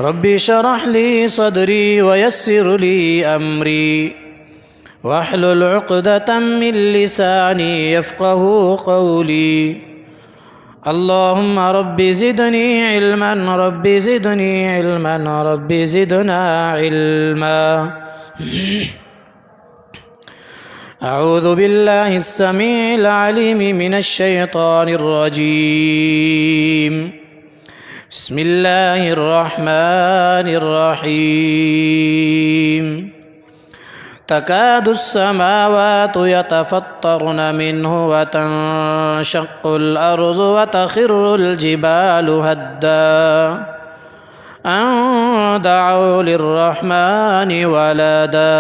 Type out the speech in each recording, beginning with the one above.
رب اشرح لي صدري ويسر لي أمري واحلل عقدة من لساني يفقه قولي اللهم رب زدني علما رب زدني علما رب زدنا علما أعوذ بالله السميع العليم من الشيطان الرجيم بسم الله الرحمن الرحيم تكاد السماوات يتفطرن منه وتنشق الأرض وتخر الجبال هدا أن دعوا للرحمن ولدا۔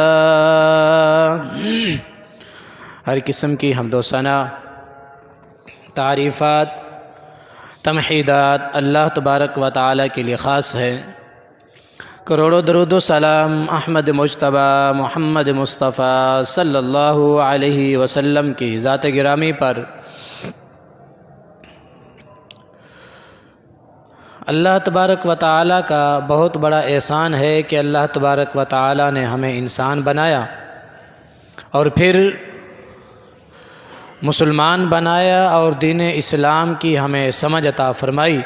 ہر قسم کی حمد و ثنا، تعریفات، تمحیدات اللہ تبارک و تعالی کے لیے خاص ہے۔ کروڑوں درود و سلام احمد مجتبی محمد مصطفیٰ صلی اللہ علیہ وسلم کی ذات گرامی پر۔ اللہ تبارک و تعالی کا بہت بڑا احسان ہے کہ اللہ تبارک و تعالی نے ہمیں انسان بنایا اور پھر مسلمان بنایا اور دین اسلام کی ہمیں سمجھ عطا فرمائی،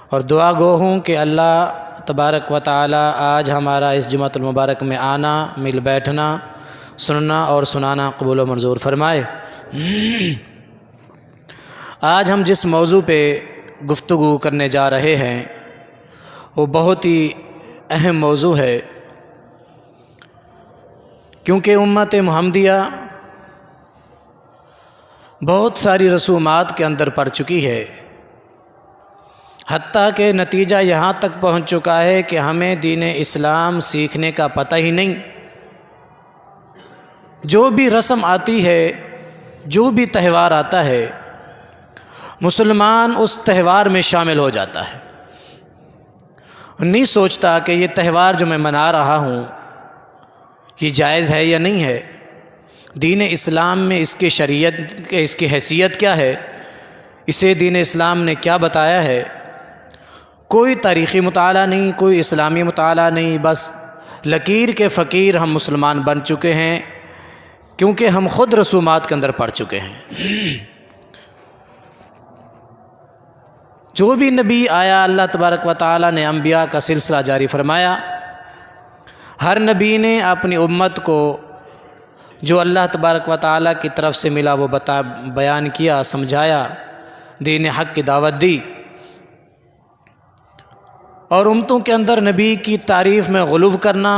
اور دعا گو ہوں کہ اللہ تبارک و تعالی آج ہمارا اس جمعۃ المبارک میں آنا، مل بیٹھنا، سننا اور سنانا قبول و منظور فرمائے۔ آج ہم جس موضوع پہ گفتگو کرنے جا رہے ہیں وہ بہت ہی اہم موضوع ہے، کیونکہ امت محمدیہ بہت ساری رسومات کے اندر پڑ چکی ہے، حتیٰ کہ نتیجہ یہاں تک پہنچ چکا ہے کہ ہمیں دین اسلام سیکھنے کا پتہ ہی نہیں۔ جو بھی رسم آتی ہے، جو بھی تہوار آتا ہے، مسلمان اس تہوار میں شامل ہو جاتا ہے، نہیں سوچتا کہ یہ تہوار جو میں منا رہا ہوں یہ جائز ہے یا نہیں ہے، دین اسلام میں اس کی شریعت، اس کی حیثیت کیا ہے، اسے دین اسلام نے کیا بتایا ہے۔ کوئی تاریخی مطالعہ نہیں، کوئی اسلامی مطالعہ نہیں، بس لکیر کے فقیر ہم مسلمان بن چکے ہیں، کیونکہ ہم خود رسومات کے اندر پڑ چکے ہیں۔ جو بھی نبی آیا اللہ تبارک و تعالی نے انبیاء کا سلسلہ جاری فرمایا، ہر نبی نے اپنی امت کو جو اللہ تبارک و تعالی کی طرف سے ملا وہ بیان کیا، سمجھایا، دین حق کی دعوت دی، اور امتوں کے اندر نبی کی تعریف میں غلو کرنا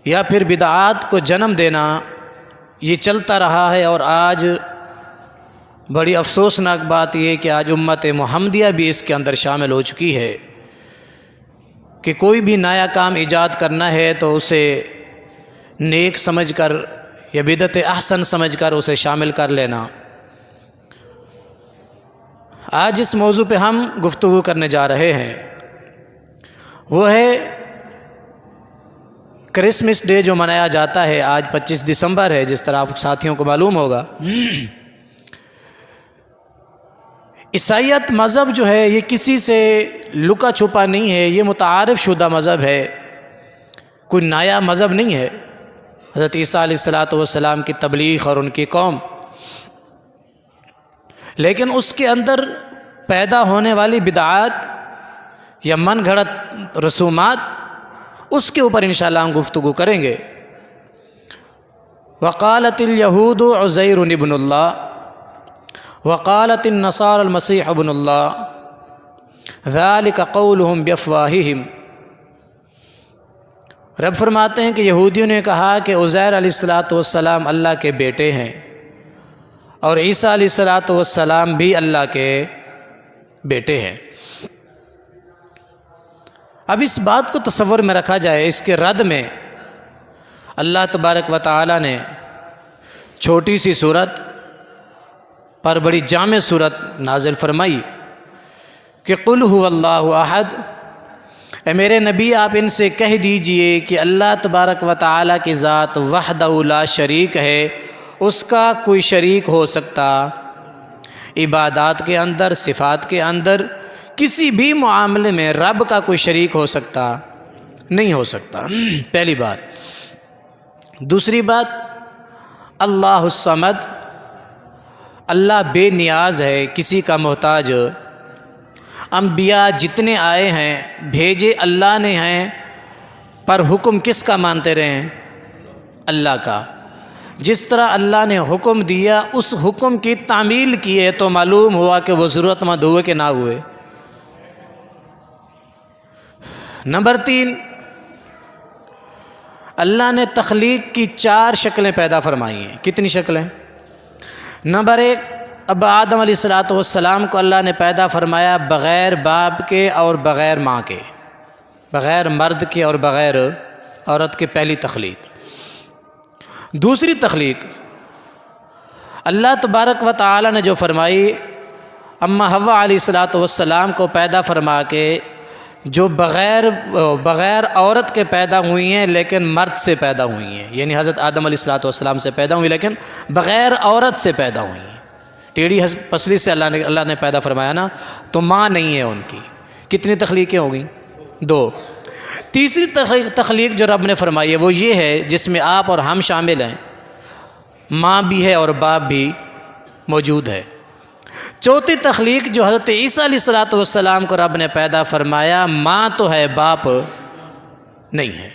یا پھر بدعات کو جنم دینا یہ چلتا رہا ہے، اور آج بڑی افسوسناک بات یہ کہ آج امت محمدیہ بھی اس کے اندر شامل ہو چکی ہے کہ کوئی بھی نیا کام ایجاد کرنا ہے تو اسے نیک سمجھ کر یا بدعت احسن سمجھ کر اسے شامل کر لینا۔ آج اس موضوع پہ ہم گفتگو کرنے جا رہے ہیں، وہ ہے کرسمس ڈے جو منایا جاتا ہے۔ آج 25 دسمبر ہے، جس طرح آپ ساتھیوں کو معلوم ہوگا۔ عیسائیت مذہب جو ہے یہ کسی سے لکا چھپا نہیں ہے، یہ متعارف شدہ مذہب ہے، کوئی نیا مذہب نہیں ہے۔ حضرت عیسیٰ علیہ السلام کی تبلیغ اور ان کی قوم، لیکن اس کے اندر پیدا ہونے والی بدعات یا من گھڑت رسومات، اس کے اوپر انشاءاللہ ہم گفتگو کریں گے۔ وقالت الیہود عزیر ابن اللہ وقالت النصارى المسیح ابن اللہ ذلك قولهم بافواہہم۔ رب فرماتے ہیں کہ یہودیوں نے کہا کہ عزیر علیہ السلام اللہ کے بیٹے ہیں، اور عیسیٰ علیہ السلام بھی اللہ کے بیٹے ہیں۔ اب اس بات کو تصور میں رکھا جائے، اس کے رد میں اللہ تبارک و تعالی نے چھوٹی سی صورت پر بڑی جامع صورت نازل فرمائی کہ قل هو اللہ احد۔ اے میرے نبی آپ ان سے کہہ دیجئے کہ اللہ تبارک و تعالی کی ذات وحدہ لا شریک ہے، اس کا کوئی شریک ہو سکتا عبادات کے اندر، صفات کے اندر، کسی بھی معاملے میں رب کا کوئی شریک ہو سکتا نہیں ہو سکتا، پہلی بات۔ دوسری بات، اللہ الصمد، اللہ بے نیاز ہے، کسی کا محتاج۔ انبیاء جتنے آئے ہیں بھیجے اللہ نے ہیں، پر حکم کس کا مانتے رہے ہیں؟ اللہ کا۔ جس طرح اللہ نے حکم دیا اس حکم کی تعمیل کی ہے تو معلوم ہوا کہ وہ ضرورت مند ہوئے کہ نہ ہوئے۔ نمبر 3، اللہ نے تخلیق کی 4 شکلیں پیدا فرمائی ہیں۔ کتنی شکلیں؟ نمبر 1، اب آدم علیہ السلام کو اللہ نے پیدا فرمایا بغیر باپ کے اور بغیر ماں کے، بغیر مرد کے اور بغیر عورت کے، پہلی تخلیق۔ دوسری تخلیق اللہ تبارک و تعالی نے جو فرمائی، اما حوا علیہ السلام کو پیدا فرما کے جو بغیر عورت کے پیدا ہوئی ہیں لیکن مرد سے پیدا ہوئی ہیں، یعنی حضرت آدم علیہ السلام سے پیدا ہوئی لیکن بغیر عورت سے پیدا ہوئی ہیں، ٹیڑھی پسلی سے اللہ نے پیدا فرمایا نا، تو ماں نہیں ہے ان کی۔ کتنی تخلیقیں ہو گئیں؟ 2۔ تیسری تخلیق جو رب نے فرمائی ہے وہ یہ ہے جس میں آپ اور ہم شامل ہیں، ماں بھی ہے اور باپ بھی موجود ہے۔ چوتھی تخلیق جو حضرت عیسیٰ علیہ السلام کو رب نے پیدا فرمایا، ماں تو ہے باپ نہیں ہے۔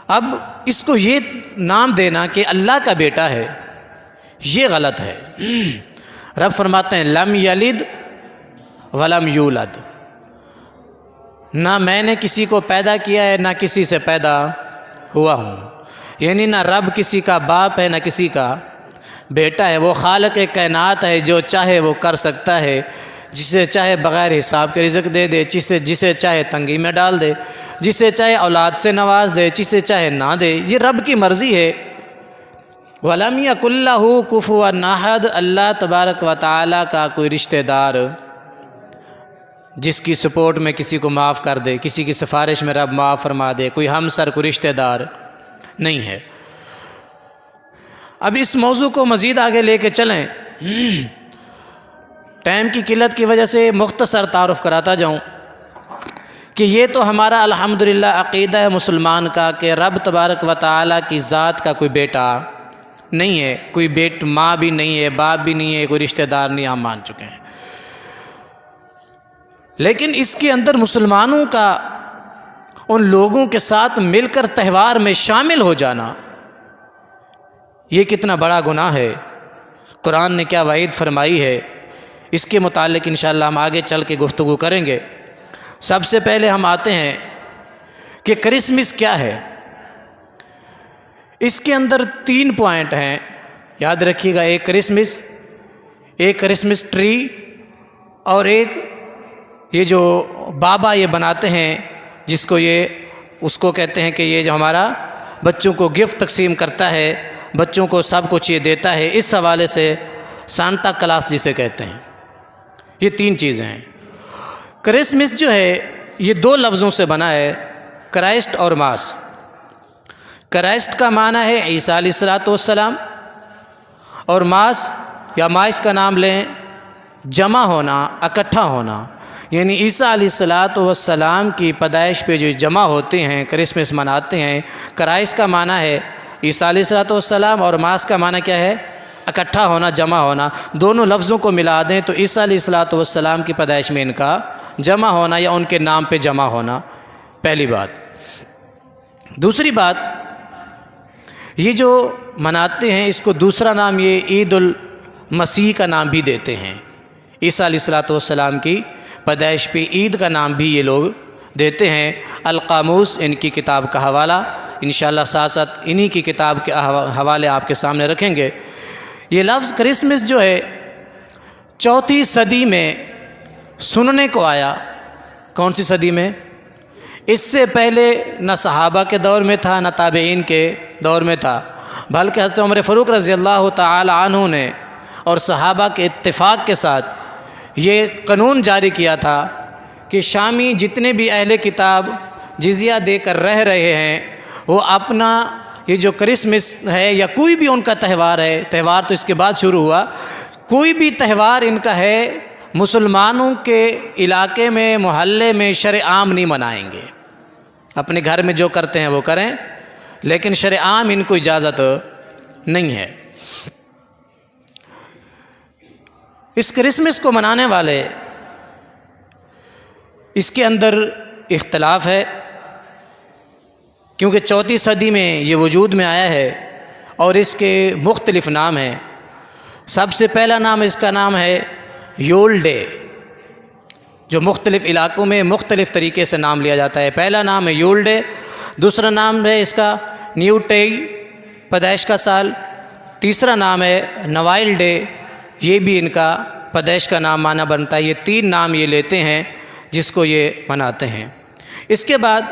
اب اس کو یہ نام دینا کہ اللہ کا بیٹا ہے یہ غلط ہے۔ رب فرماتے ہیں لم یلد ولم یولد، نہ میں نے کسی کو پیدا کیا ہے نہ کسی سے پیدا ہوا ہوں، یعنی نہ رب کسی کا باپ ہے نہ کسی کا بیٹا ہے۔ وہ خالق کائنات ہے، جو چاہے وہ کر سکتا ہے، جسے چاہے بغیر حساب کے رزق دے دے، جسے چاہے تنگی میں ڈال دے، جسے چاہے اولاد سے نواز دے، جسے چاہے نہ دے، یہ رب کی مرضی ہے۔ وَلَمْ يَكُنْ لَهُ كُفُوًا أَحَدٌ، اللہ تبارک و تعالیٰ کا کوئی رشتہ دار جس کی سپورٹ میں کسی کو معاف کر دے، کسی کی سفارش میں رب معاف فرما دے، کوئی ہمسر، کوئی رشتہ دار نہیں ہے۔ اب اس موضوع کو مزید آگے لے کے چلیں، ٹائم کی قلت کی وجہ سے مختصر تعارف کراتا جاؤں کہ یہ تو ہمارا الحمدللہ عقیدہ ہے مسلمان کا کہ رب تبارک و تعالیٰ کی ذات کا کوئی بیٹا نہیں ہے، کوئی ماں بھی نہیں ہے، باپ بھی نہیں ہے، کوئی رشتہ دار نہیں، ہم مان چکے ہیں۔ لیکن اس کے اندر مسلمانوں کا ان لوگوں کے ساتھ مل کر تہوار میں شامل ہو جانا یہ کتنا بڑا گناہ ہے، قرآن نے کیا وعید فرمائی ہے، اس کے متعلق انشاءاللہ ہم آگے چل کے گفتگو کریں گے۔ سب سے پہلے ہم آتے ہیں کہ کرسمس کیا ہے۔ اس کے اندر 3 پوائنٹ ہیں، یاد رکھیے گا، ایک کرسمس ٹری، اور ایک یہ جو بابا یہ بناتے ہیں جس کو اس کو کہتے ہیں کہ یہ جو ہمارا بچوں کو گفٹ تقسیم کرتا ہے، بچوں کو سب کچھ یہ دیتا ہے، اس حوالے سے سانتا کلاس جسے کہتے ہیں۔ یہ 3 چیزیں ہیں۔ کرسمس جو ہے یہ 2 لفظوں سے بنا ہے، کرائسٹ اور ماس۔ کرائسٹ کا معنی ہے عیسیٰ علیہ السلام، اور ماس یا مائس کا نام لیں جمع ہونا، اکٹھا ہونا، یعنی عیسیٰ علیہ السلام کی پیدائش پہ جو جمع ہوتے ہیں، کرسمس مناتے ہیں۔ کرائسٹ کا معنی ہے عیسیٰ علیہ السلام، اور ماس کا معنی کیا ہے؟ اکٹھا ہونا، جمع ہونا۔ دونوں لفظوں کو ملا دیں تو عیسیٰ علیہ السلام کی پیدائش میں ان کا جمع ہونا یا ان کے نام پہ جمع ہونا، پہلی بات۔ دوسری بات، یہ جو مناتے ہیں اس کو دوسرا نام یہ عید المسیح کا نام بھی دیتے ہیں۔ عیسیٰ علیہ السلام کی پیدائش پہ عید کا نام بھی یہ لوگ دیتے ہیں۔ القاموس ان کی کتاب کا حوالہ انشاءاللہ ساتھ ساتھ انہی کی کتاب کے حوالے آپ کے سامنے رکھیں گے۔ یہ لفظ کرسمس جو ہے 4 صدی میں سننے کو آیا۔ کون سی صدی میں؟ اس سے پہلے نہ صحابہ کے دور میں تھا نہ تابعین کے دور میں تھا، بلکہ حضرت عمر فاروق رضی اللہ تعالی عنہ نے اور صحابہ کے اتفاق کے ساتھ یہ قانون جاری کیا تھا کہ شامی جتنے بھی اہل کتاب جزیہ دے کر رہ رہے ہیں وہ اپنا یہ جو کرسمس ہے یا کوئی بھی ان کا تہوار ہے، تہوار تو اس کے بعد شروع ہوا، کوئی بھی تہوار ان کا ہے مسلمانوں کے علاقے میں محلے میں شرع عام نہیں منائیں گے، اپنے گھر میں جو کرتے ہیں وہ کریں، لیکن شرع عام ان کو اجازت نہیں ہے۔ اس کرسمس کو منانے والے، اس کے اندر اختلاف ہے، کیونکہ 4 صدی میں یہ وجود میں آیا ہے اور اس کے مختلف نام ہیں۔ سب سے پہلا نام اس کا نام ہے یول ڈے، جو مختلف علاقوں میں مختلف طریقے سے نام لیا جاتا ہے۔ پہلا نام ہے یول ڈے، دوسرا نام ہے اس کا نیو ٹیئی، پیدائش کا سال، تیسرا نام ہے نوائل ڈے، یہ بھی ان کا پیدائش کا نام مانا بنتا ہے۔ یہ 3 نام یہ لیتے ہیں جس کو یہ مناتے ہیں۔ اس کے بعد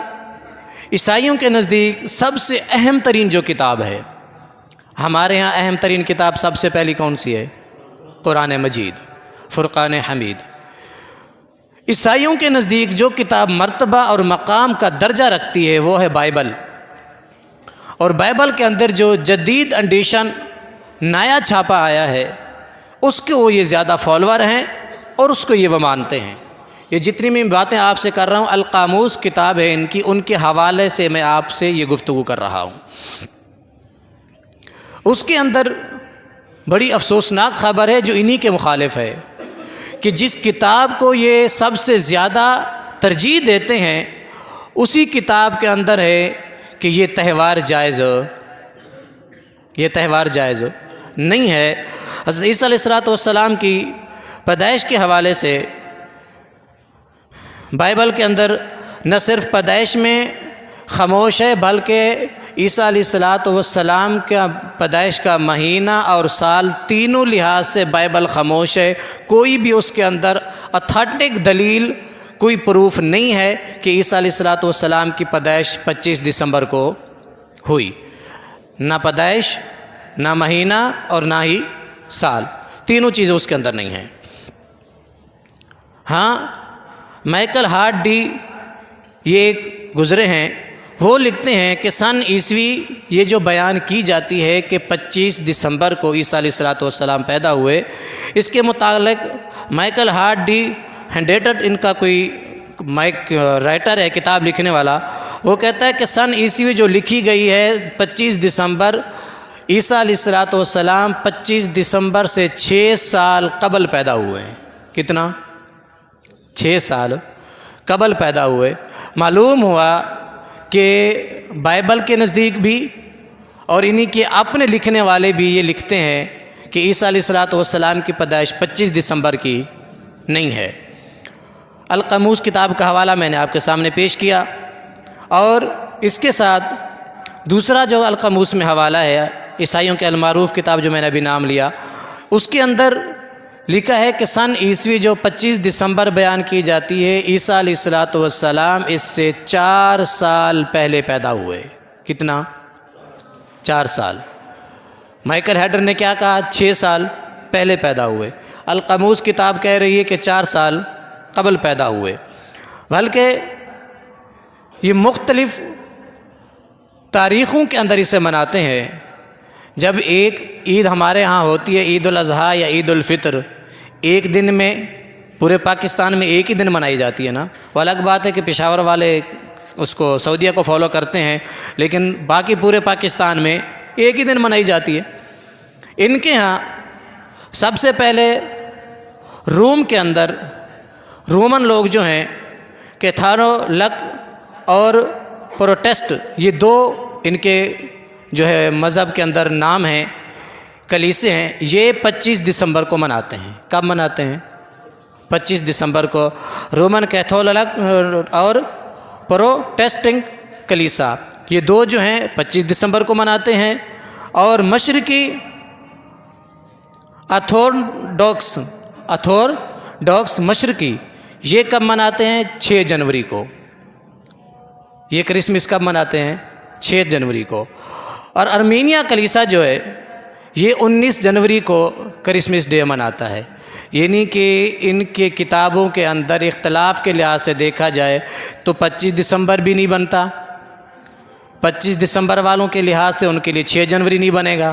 عیسائیوں کے نزدیک سب سے اہم ترین جو کتاب ہے، ہمارے ہاں اہم ترین کتاب سب سے پہلی کون سی ہے؟ قرآن مجید، فرقان حمید۔ عیسائیوں کے نزدیک جو کتاب مرتبہ اور مقام کا درجہ رکھتی ہے وہ ہے بائبل، اور بائبل کے اندر جو جدید ایڈیشن نیا چھاپا آیا ہے اس کو وہ یہ زیادہ فالوور ہیں اور اس کو یہ وہ مانتے ہیں۔ یہ جتنی میں باتیں آپ سے کر رہا ہوں، القاموس کتاب ہے ان کی، ان کے حوالے سے میں آپ سے یہ گفتگو کر رہا ہوں۔ اس کے اندر بڑی افسوسناک خبر ہے جو انہی کے مخالف ہے، کہ جس کتاب کو یہ سب سے زیادہ ترجیح دیتے ہیں اسی کتاب کے اندر ہے کہ یہ تہوار جائز نہیں ہے۔ حضرت عیسیٰ علیہ السلام کی پیدائش کے حوالے سے بائبل کے اندر نہ صرف پیدائش میں خاموش ہے، بلکہ عیسیٰ علیہ السلام کا پیدائش کا مہینہ اور سال تینوں لحاظ سے بائبل خاموش ہے۔ کوئی بھی اس کے اندر اتھینٹک دلیل، کوئی پروف نہیں ہے کہ عیسیٰ علیہ السلام کی پیدائش 25 دسمبر کو ہوئی۔ نہ پیدائش، نہ مہینہ اور نہ ہی سال، تینوں چیزیں اس کے اندر نہیں ہیں۔ ہاں، مائیکل ہارٹ ڈی یہ ایک گزرے ہیں، وہ لکھتے ہیں کہ سن عیسوی یہ جو بیان کی جاتی ہے کہ 25 دسمبر کو عیسیٰ علیہ السلام پیدا ہوئے، اس کے متعلق مائیکل ہارٹ ڈی ہینڈیٹڈ، ان کا کوئی رائٹر ہے، کتاب لکھنے والا، وہ کہتا ہے کہ سن عیسوی جو لکھی گئی ہے 25 دسمبر، عیسیٰ علیہ السلام 25 دسمبر سے 6 سال قبل پیدا ہوئے ہیں۔ کتنا؟ 6 سال قبل پیدا ہوئے۔ معلوم ہوا کہ بائبل کے نزدیک بھی اور انہی کے اپنے لکھنے والے بھی یہ لکھتے ہیں کہ عیسیٰ علیہ السلام کی پیدائش 25 دسمبر کی نہیں ہے۔ القاموس کتاب کا حوالہ میں نے آپ کے سامنے پیش کیا، اور اس کے ساتھ دوسرا جو القاموس میں حوالہ ہے، عیسائیوں کے المعروف کتاب جو میں نے ابھی نام لیا، اس کے اندر لکھا ہے کہ سن عیسوی جو 25 دسمبر بیان کی جاتی ہے، عیسیٰ علیہ السلام اس سے 4 سال پہلے پیدا ہوئے۔ کتنا؟ 4 سال۔ مائیکل ہیڈر نے کیا کہا؟ 6 سال پہلے پیدا ہوئے۔ القاموس کتاب کہہ رہی ہے کہ 4 سال قبل پیدا ہوئے۔ بلکہ یہ مختلف تاریخوں کے اندر اسے مناتے ہیں۔ جب ایک عید ہمارے ہاں ہوتی ہے، عید الاضحیٰ یا عید الفطر، ایک دن میں پورے پاکستان میں ایک ہی دن منائی جاتی ہے نا۔ وہ الگ بات ہے کہ پشاور والے اس کو سعودیہ کو فالو کرتے ہیں، لیکن باقی پورے پاکستان میں ایک ہی دن منائی جاتی ہے۔ ان کے ہاں سب سے پہلے روم کے اندر رومن لوگ جو ہیں، کیتھولک اور پروٹسٹ، یہ 2 ان کے جو ہے مذہب کے اندر نام ہیں، کلیسے ہیں، یہ 25 دسمبر کو مناتے ہیں۔ کب مناتے ہیں؟ 25 دسمبر کو۔ رومن کیتھولک اور پروٹسٹنٹ کلیسا، یہ 2 جو ہیں 25 دسمبر کو مناتے ہیں۔ اور مشرقی آرتھوڈوکس مشرقی، یہ کب مناتے ہیں؟ 6 جنوری کو۔ یہ کرسمس کب مناتے ہیں؟ 6 جنوری کو۔ اور ارمینیا کلیسا جو ہے یہ 19 جنوری کو کرسمس ڈے مناتا ہے۔ یعنی کہ ان کے کتابوں کے اندر اختلاف کے لحاظ سے دیکھا جائے تو 25 دسمبر بھی نہیں بنتا، 25 دسمبر والوں کے لحاظ سے ان کے لیے 6 جنوری نہیں بنے گا،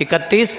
31,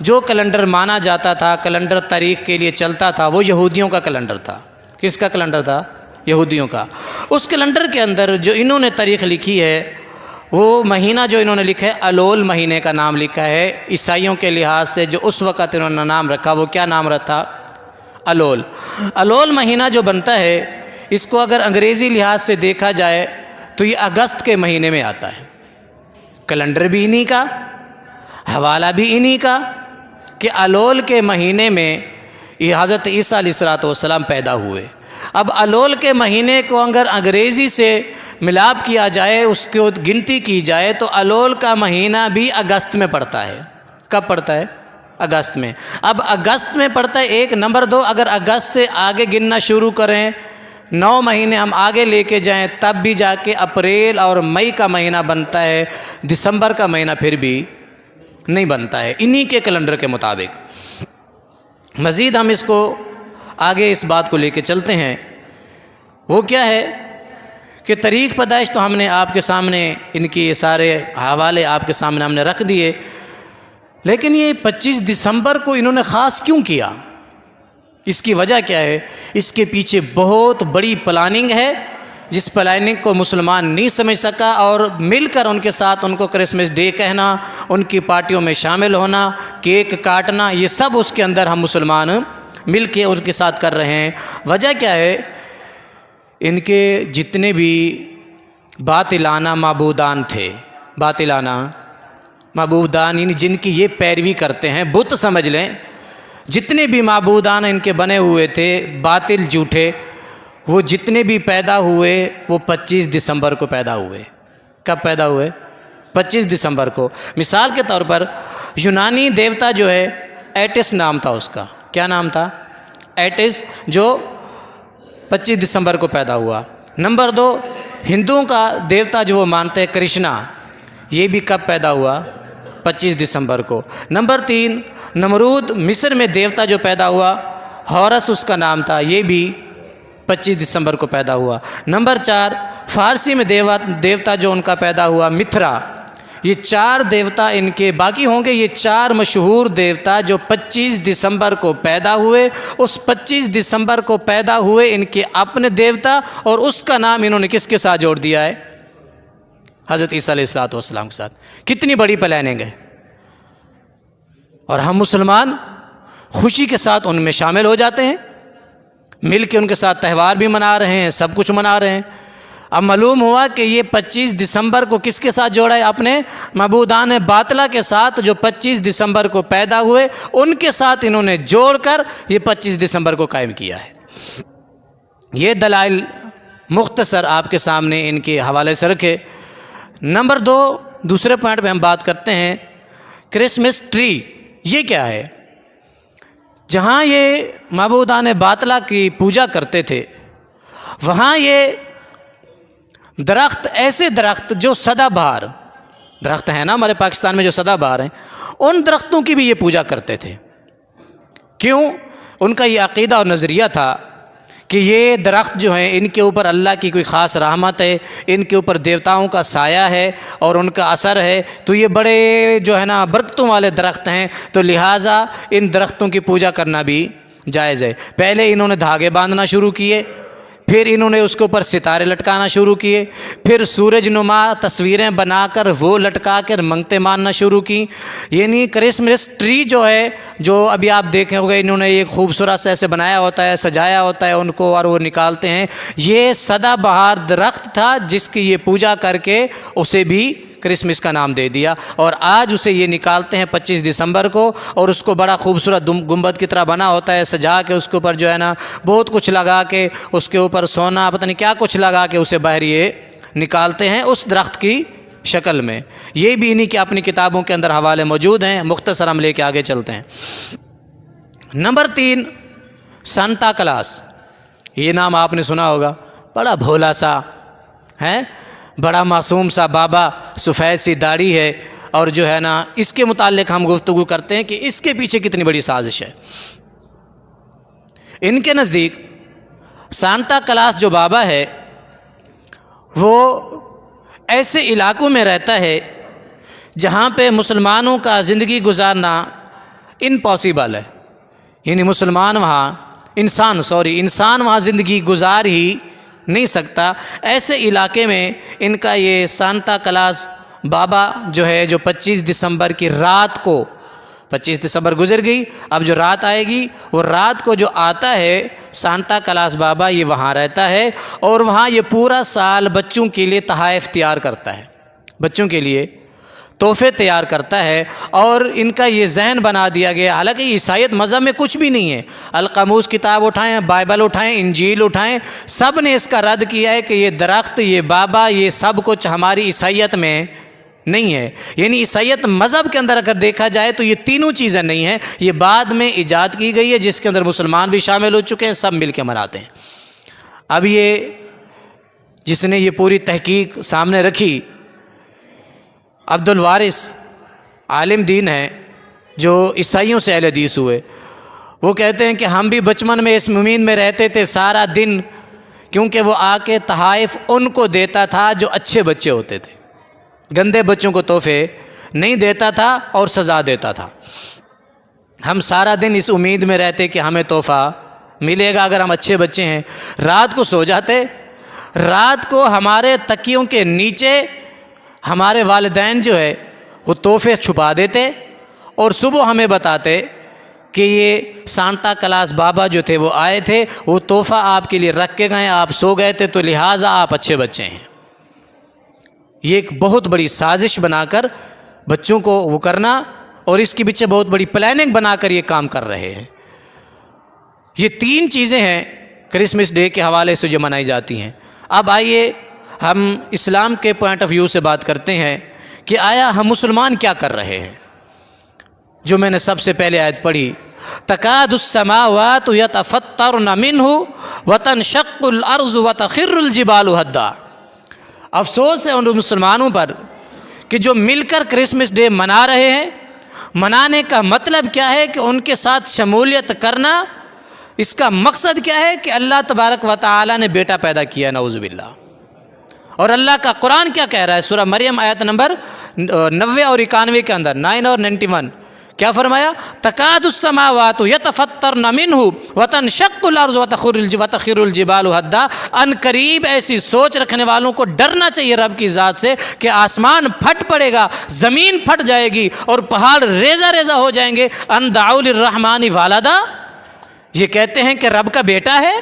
جو کیلنڈر مانا جاتا تھا، کیلنڈر تاریخ کے لیے چلتا تھا، وہ یہودیوں کا کیلنڈر تھا۔ کس کا کیلنڈر تھا؟ یہودیوں کا۔ اس کیلنڈر کے اندر جو انہوں نے تاریخ لکھی ہے، وہ مہینہ جو انہوں نے لکھا ہے الول مہینے کا نام لکھا ہے۔ عیسائیوں کے لحاظ سے جو اس وقت انہوں نے نام رکھا، وہ کیا نام رکھا؟ الول۔ الول مہینہ جو بنتا ہے، اس کو اگر انگریزی لحاظ سے دیکھا جائے تو یہ اگست کے مہینے میں آتا ہے۔ کیلنڈر بھی انہی کا، حوالہ بھی انہی کا، کہ الول کے مہینے میں یہ حضرت عیسیٰ علیہ السلام پیدا ہوئے۔ اب الول کے مہینے کو اگر انگریزی سے ملاپ کیا جائے، اس کو گنتی کی جائے، تو الول کا مہینہ بھی اگست میں پڑتا ہے۔ کب پڑتا ہے؟ اگست میں۔ اب اگست میں پڑتا ہے ایک۔ نمبر دو، اگر اگست سے آگے گننا شروع کریں، 9 مہینے ہم آگے لے کے جائیں، تب بھی جا کے اپریل اور مئی کا مہینہ بنتا ہے، دسمبر کا مہینہ پھر بھی نہیں بنتا ہے، انہی کے کیلنڈر کے مطابق۔ مزید ہم اس کو آگے اس بات کو لے کے چلتے ہیں۔ وہ کیا ہے کہ تاریخ پیدائش تو ہم نے آپ کے سامنے، ان کی یہ سارے حوالے آپ کے سامنے ہم نے رکھ دیے، لیکن یہ 25 دسمبر کو انہوں نے خاص کیوں کیا؟ اس کی وجہ کیا ہے؟ اس کے پیچھے بہت بڑی پلاننگ ہے، جس پلاننگ کو مسلمان نہیں سمجھ سکا، اور مل کر ان کے ساتھ ان کو کرسمس ڈے کہنا، ان کی پارٹیوں میں شامل ہونا، کیک کاٹنا، یہ سب اس کے اندر ہم مسلمان مل کے ان کے ساتھ کر رہے ہیں۔ وجہ کیا ہے؟ ان کے جتنے بھی باطلانہ معبودان تھے، باطلانہ معبودان یعنی جن کی یہ پیروی کرتے ہیں، بت سمجھ لیں، جتنے بھی معبودان ان کے بنے ہوئے تھے باطل جھوٹے، وہ جتنے بھی پیدا ہوئے وہ 25 دسمبر کو پیدا ہوئے۔ کب پیدا ہوئے؟ 25 دسمبر کو۔ مثال کے طور پر یونانی دیوتا جو ہے ایٹس نام تھا اس کا۔ کیا نام تھا؟ ایٹس، جو 25 دسمبر کو پیدا ہوا۔ نمبر 2، ہندوؤں کا دیوتا جو وہ مانتے ہیں کرشنا، یہ بھی کب پیدا ہوا؟ 25 دسمبر کو۔ نمبر 3، نمرود مصر میں دیوتا جو پیدا ہوا، ہورس اس کا نام تھا، یہ بھی 25 دسمبر کو پیدا ہوا۔ نمبر 4، فارسی میں دیوتا جو ان کا پیدا ہوا متھرا، یہ 4 دیوتا ان کے باقی ہوں گے، یہ 4 مشہور دیوتا جو 25 دسمبر کو پیدا ہوئے، اس 25 دسمبر کو پیدا ہوئے ان کے اپنے دیوتا، اور اس کا نام انہوں نے کس کے ساتھ جوڑ دیا ہے؟ حضرت عیسیٰ علیہ السلام کے ساتھ۔ کتنی بڑی پلاننگ ہے، اور ہم مسلمان خوشی کے ساتھ ان میں شامل ہو جاتے ہیں، مل کے ان کے ساتھ تہوار بھی منا رہے ہیں، سب کچھ منا رہے ہیں۔ اب معلوم ہوا کہ یہ 25 دسمبر کو کس کے ساتھ جوڑا ہے؟ اپنے معبودان باطلہ کے ساتھ، جو 25 دسمبر کو پیدا ہوئے ان کے ساتھ انہوں نے جوڑ کر یہ 25 دسمبر کو قائم کیا ہے۔ یہ دلائل مختصر آپ کے سامنے ان کے حوالے سے رکھے۔ نمبر 2، دوسرے پوائنٹ پہ ہم بات کرتے ہیں کرسمس ٹری۔ یہ کیا ہے؟ جہاں یہ معبودان باطلہ کی پوجا کرتے تھے، وہاں یہ درخت، ایسے درخت جو سدا بہار درخت ہیں نا ہمارے پاکستان میں جو سدا بہار ہیں، ان درختوں کی بھی یہ پوجا کرتے تھے۔ کیوں؟ ان کا یہ عقیدہ اور نظریہ تھا کہ یہ درخت جو ہیں ان کے اوپر اللہ کی کوئی خاص رحمت ہے، ان کے اوپر دیوتاؤں کا سایہ ہے اور ان کا اثر ہے، تو یہ بڑے جو ہے نا برکتوں والے درخت ہیں، تو لہٰذا ان درختوں کی پوجا کرنا بھی جائز ہے۔ پہلے انہوں نے دھاگے باندھنا شروع کیے، پھر انہوں نے اس کے اوپر ستارے لٹکانا شروع کیے، پھر سورج نما تصویریں بنا کر وہ لٹکا کر منگتے ماننا شروع کی۔ یعنی کرسمس ٹری جو ہے، جو ابھی آپ دیکھیں ہوگے، انہوں نے ایک خوبصورت سے ایسے بنایا ہوتا ہے، سجایا ہوتا ہے ان کو، اور وہ نکالتے ہیں، یہ سدا بہار درخت تھا جس کی یہ پوجا کر کے اسے بھی کرسمس کا نام دے دیا، اور آج اسے یہ نکالتے ہیں 25 دسمبر کو، اور اس کو بڑا خوبصورت گنبد کی طرح بنا ہوتا ہے، سجا کے اس کے اوپر جو ہے نا بہت کچھ لگا کے، اس کے اوپر سونا پتہ نہیں کیا کچھ لگا کے اسے باہر یہ نکالتے ہیں اس درخت کی شکل میں۔ یہ بھی انہی کی اپنی کتابوں کے اندر حوالے موجود ہیں، مختصر ہم لے کے آگے چلتے ہیں۔ Number 3، Santa class. یہ نام آپ نے سنا ہوگا، بڑا بھولا سا ہے، بڑا معصوم سا بابا، سفید سی داڑھی ہے، اور جو ہے نا اس کے متعلق ہم گفتگو کرتے ہیں کہ اس کے پیچھے کتنی بڑی سازش ہے۔ ان کے نزدیک سانتا کلاس جو بابا ہے، وہ ایسے علاقوں میں رہتا ہے جہاں پہ مسلمانوں کا زندگی گزارنا امپاسبل ہے، یعنی انسان وہاں زندگی گزار ہی نہیں سکتا، ایسے علاقے میں ان کا یہ سانتا کلاس بابا جو ہے، جو 25 دسمبر کی رات کو، 25 دسمبر گزر گئی، اب جو رات آئے گی وہ رات کو جو آتا ہے سانتا کلاس بابا، یہ وہاں رہتا ہے اور وہاں یہ پورا سال بچوں کے لیے تحائف تیار کرتا ہے، بچوں کے لیے تحفے تیار کرتا ہے، اور ان کا یہ ذہن بنا دیا گیا، حالانکہ عیسائیت مذہب میں کچھ بھی نہیں ہے، القاموس کتاب اٹھائیں، بائبل اٹھائیں، انجیل اٹھائیں، سب نے اس کا رد کیا ہے کہ یہ درخت، یہ بابا، یہ سب کچھ ہماری عیسائیت میں نہیں ہے، یعنی عیسائیت مذہب کے اندر اگر دیکھا جائے تو یہ تینوں چیزیں نہیں ہیں، یہ بعد میں ایجاد کی گئی ہے، جس کے اندر مسلمان بھی شامل ہو چکے ہیں، سب مل کے مناتے ہیں۔ اب یہ جس نے یہ پوری تحقیق سامنے رکھی، عبد الوارث عالم دین ہیں جو عیسائیوں سے اہل حدیث ہوئے، وہ کہتے ہیں کہ ہم بھی بچپن میں اس امید میں رہتے تھے سارا دن، کیونکہ وہ آ کے تحائف ان کو دیتا تھا جو اچھے بچے ہوتے تھے، گندے بچوں کو تحفے نہیں دیتا تھا اور سزا دیتا تھا۔ ہم سارا دن اس امید میں رہتے کہ ہمیں تحفہ ملے گا اگر ہم اچھے بچے ہیں، رات کو سو جاتے، رات کو ہمارے تکیوں کے نیچے ہمارے والدین جو ہے وہ تحفے چھپا دیتے اور صبح ہمیں بتاتے کہ یہ سانتا کلاس بابا جو تھے وہ آئے تھے، وہ تحفہ آپ کے لیے رکھ کے گئے، آپ سو گئے تھے تو لہٰذا آپ اچھے بچے ہیں۔ یہ ایک بہت بڑی سازش بنا کر بچوں کو وہ کرنا، اور اس کے پیچھے بہت بڑی پلاننگ بنا کر یہ کام کر رہے ہیں۔ یہ 3 چیزیں ہیں کرسمس ڈے کے حوالے سے جو منائی جاتی ہیں۔ اب آئیے ہم اسلام کے پوائنٹ آف ویو سے بات کرتے ہیں کہ آیا ہم مسلمان کیا کر رہے ہیں۔ جو میں نے سب سے پہلے آیت پڑھی، تکاد السماوات یتفطرن منہ وتنشق الارض وتخر الجبال ہدا۔ افسوس ہے ان مسلمانوں پر کہ جو مل کر کرسمس ڈے منا رہے ہیں، منانے کا مطلب کیا ہے کہ ان کے ساتھ شمولیت کرنا، اس کا مقصد کیا ہے کہ اللہ تبارک و تعالی نے بیٹا پیدا کیا، نعوذ باللہ۔ اور اللہ کا قرآن کیا کہہ رہا ہے، سورہ مریم آیت نمبر 90 اور 91 کے اندر، 9 اور 91 کیا فرمایا؟ تکاد السماوات یتفطرن منہ وتنشق الارض وتخر الجبال ہدا۔ ان قریب ایسی سوچ رکھنے والوں کو ڈرنا چاہیے رب کی ذات سے کہ آسمان پھٹ پڑے گا، زمین پھٹ جائے گی اور پہاڑ ریزہ ریزہ ہو جائیں گے۔ ان دعوا للرحمن ولدا، یہ کہتے ہیں کہ رب کا بیٹا ہے،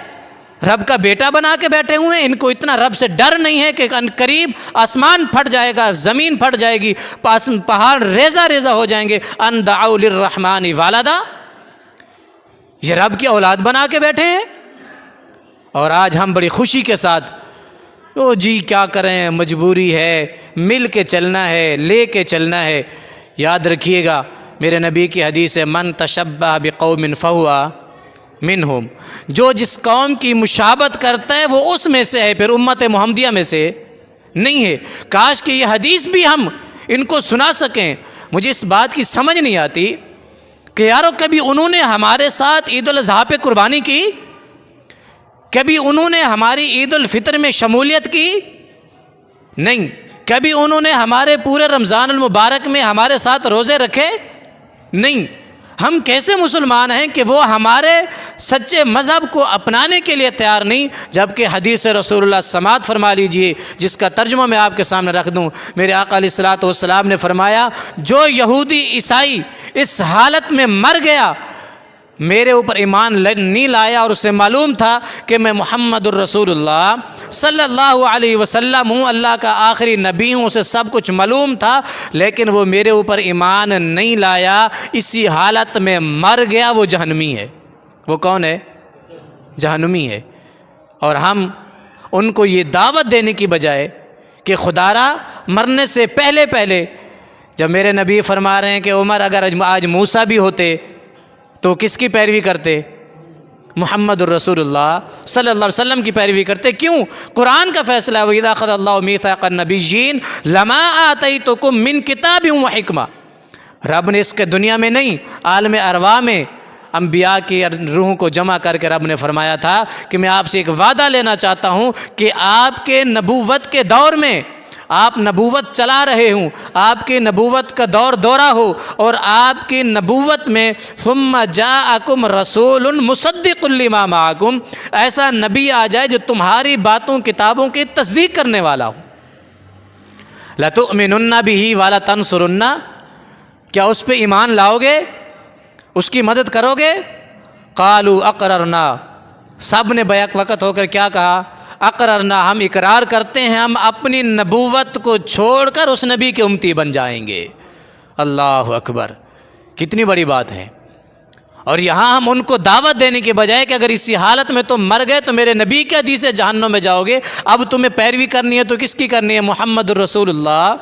رب کا بیٹا بنا کے بیٹھے ہوئے ہیں، ان کو اتنا رب سے ڈر نہیں ہے کہ ان قریب آسمان پھٹ جائے گا، زمین پھٹ جائے گی، پہاڑ ریزہ ریزہ ہو جائیں گے۔ ان دعوا للرحمن ولدا، یہ رب کی اولاد بنا کے بیٹھے ہیں۔ اور آج ہم بڑی خوشی کے ساتھ او جی کیا کریں، مجبوری ہے، مل کے چلنا ہے، لے کے چلنا ہے۔ یاد رکھیے گا میرے نبی کی حدیث ہے، من تشبہ بقوم فہو منہم، جو جس قوم کی مشابہت کرتا ہے وہ اس میں سے ہے، پھر امت محمدیہ میں سے نہیں ہے۔ کاش کہ یہ حدیث بھی ہم ان کو سنا سکیں۔ مجھے اس بات کی سمجھ نہیں آتی کہ یارو کبھی انہوں نے ہمارے ساتھ عید الاضحیٰ پہ قربانی کی؟ کبھی انہوں نے ہماری عید الفطر میں شمولیت کی؟ نہیں۔ کبھی انہوں نے ہمارے پورے رمضان المبارک میں ہمارے ساتھ روزے رکھے؟ نہیں۔ ہم کیسے مسلمان ہیں کہ وہ ہمارے سچے مذہب کو اپنانے کے لیے تیار نہیں، جبکہ حدیث رسول اللہ سماعت فرما لیجئے، جس کا ترجمہ میں آپ کے سامنے رکھ دوں۔ میرے آقا علیہ الصلوۃ والسلام نے فرمایا، جو یہودی عیسائی اس حالت میں مر گیا، میرے اوپر ایمان نہیں لایا اور اسے معلوم تھا کہ میں محمد الرسول اللہ صلی اللہ علیہ وسلم ہوں، اللہ کا آخری نبی ہوں، اسے سب کچھ معلوم تھا، لیکن وہ میرے اوپر ایمان نہیں لایا، اسی حالت میں مر گیا، وہ جہنمی ہے۔ وہ کون ہے؟ جہنمی ہے۔ اور ہم ان کو یہ دعوت دینے کی بجائے کہ خدارا مرنے سے پہلے پہلے، جب میرے نبی فرما رہے ہیں کہ عمر اگر آج موسیٰ بھی ہوتے تو کس کی پیروی کرتے؟ محمد الرسول اللہ صلی اللہ علیہ وسلم کی پیروی کرتے۔ کیوں؟ قرآن کا فیصلہ ہے، وَإِذَا أَخَذَ اللَّهُ مِيثَاقَ النَّبِيِّينَ لَمَا آتَيْتُكُم مِّن كِتَابٍ وَحِكْمَةٍ۔ رب نے اس کے دنیا میں نہیں، عالم ارواح میں انبیاء کی روحوں کو جمع کر کے رب نے فرمایا تھا کہ میں آپ سے ایک وعدہ لینا چاہتا ہوں کہ آپ کے نبوت کے دور میں آپ نبوت چلا رہے ہوں، آپ کی نبوت کا دورہ ہو، اور آپ کی نبوت میں ثم جاءکم رسول مصدق لما معکم، ایسا نبی آ جائے جو تمہاری باتوں کتابوں کی تصدیق کرنے والا ہو. لَتُؤْمِنُنَّ بِهِ وَلَتَنْصُرُنَّ، کیا اس پہ ایمان لاؤ گے، اس کی مدد کرو گے؟ قالوا اقررنا، سب نے بیک وقت ہو کر کیا کہا؟ اقررنا، ہم اقرار کرتے ہیں، ہم اپنی نبوت کو چھوڑ کر اس نبی کے امتی بن جائیں گے. اللہ اکبر، کتنی بڑی بات ہے. اور یہاں ہم ان کو دعوت دینے کے بجائے کہ اگر اسی حالت میں تم مر گئے تو میرے نبی کے حدیث سے جہنم میں جاؤ گے، اب تمہیں پیروی کرنی ہے تو کس کی کرنی ہے؟ محمد الرسول اللہ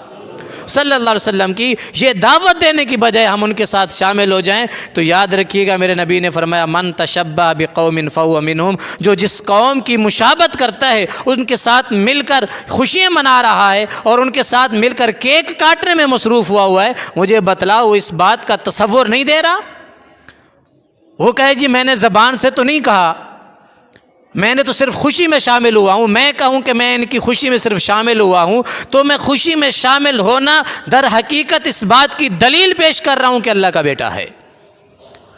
صلی اللہ علیہ وسلم کی. یہ دعوت دینے کی بجائے ہم ان کے ساتھ شامل ہو جائیں تو یاد رکھیے گا میرے نبی نے فرمایا من تشبہ بقوم فہو منہم، جو جس قوم کی مشابہت کرتا ہے ان کے ساتھ مل کر خوشیاں منا رہا ہے اور ان کے ساتھ مل کر کیک کاٹنے میں مصروف ہوا ہے، مجھے بتلاؤ اس بات کا تصور نہیں دے رہا؟ وہ کہے جی میں نے زبان سے تو نہیں کہا، میں نے تو صرف خوشی میں شامل ہوا ہوں. میں کہوں کہ میں ان کی خوشی میں صرف شامل ہوا ہوں تو میں خوشی میں شامل ہونا در حقیقت اس بات کی دلیل پیش کر رہا ہوں کہ اللہ کا بیٹا ہے.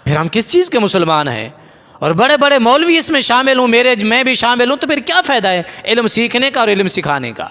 پھر ہم کس چیز کے مسلمان ہیں؟ اور بڑے بڑے مولوی اس میں شامل ہوں، میں بھی شامل ہوں، تو پھر کیا فائدہ ہے علم سیکھنے کا اور علم سکھانے کا؟